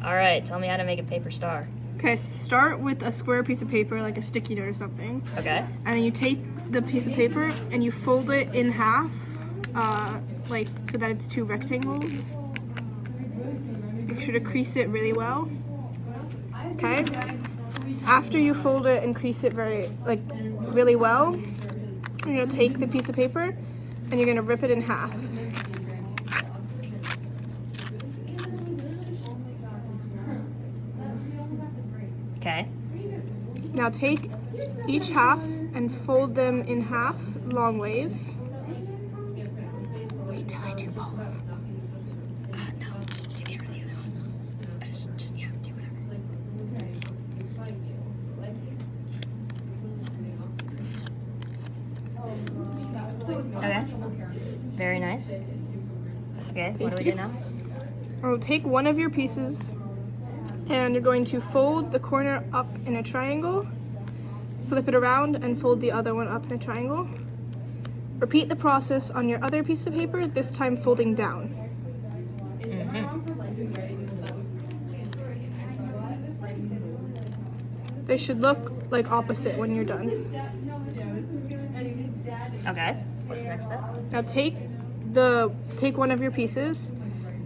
All right, tell me how to make a paper star. Okay, so start with a square piece of paper, like a sticky note or something. Okay. And then you take the piece of paper and you fold it in half, like so that it's two rectangles. Make sure to crease it really well. Okay. After you fold it and crease it really well, you're gonna take the piece of paper and you're gonna rip it in half. Okay. Now take each half and fold them in half long ways. Wait till I do both. No, just do the other one. Yeah, do whatever. Okay. Very nice. Okay, what do we do now? I'll take one of your pieces and you're going to fold the corner up in a triangle, flip it around and fold the other one up in a triangle. Repeat the process on your other piece of paper, this time folding down. They should look like opposite when you're done. Okay, what's the next step? Now take one of your pieces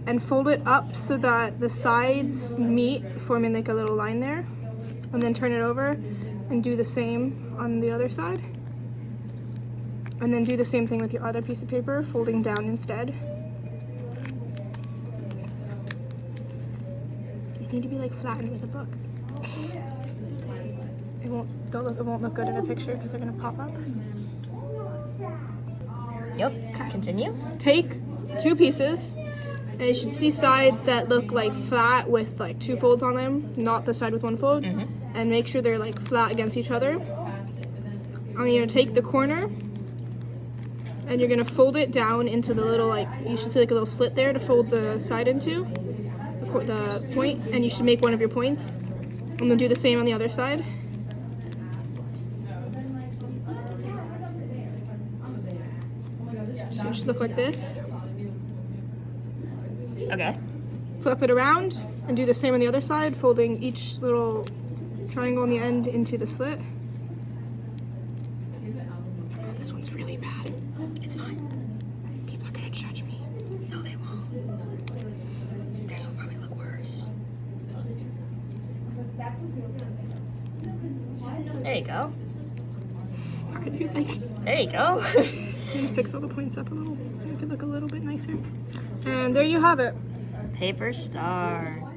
and fold it up so that the sides meet, forming like a little line there. And then turn it over and do the same on the other side. And then do the same thing with your other piece of paper, folding down instead. These need to be like flattened with a book. It won't look good in a picture because they're gonna pop up. Yep, continue. Take two pieces, and you should see sides that look like flat with like two folds on them, not the side with one fold, and make sure they're like flat against each other. And you're gonna take the corner and you're gonna fold it down into the little, like, you should see like a little slit there to fold the side into, the point, and you should make one of your points. And then do the same on the other side. So it should look like this. Okay. Flip it around and do the same on the other side, folding each little triangle on the end into the slit. Oh, this one's really bad. It's fine. People are gonna judge me. No, they won't. Theirs will probably look worse. There you go. Are you like? There you go. I'm gonna fix all the points up a little. Make it look a little bit nicer. And there you have it. Paper star.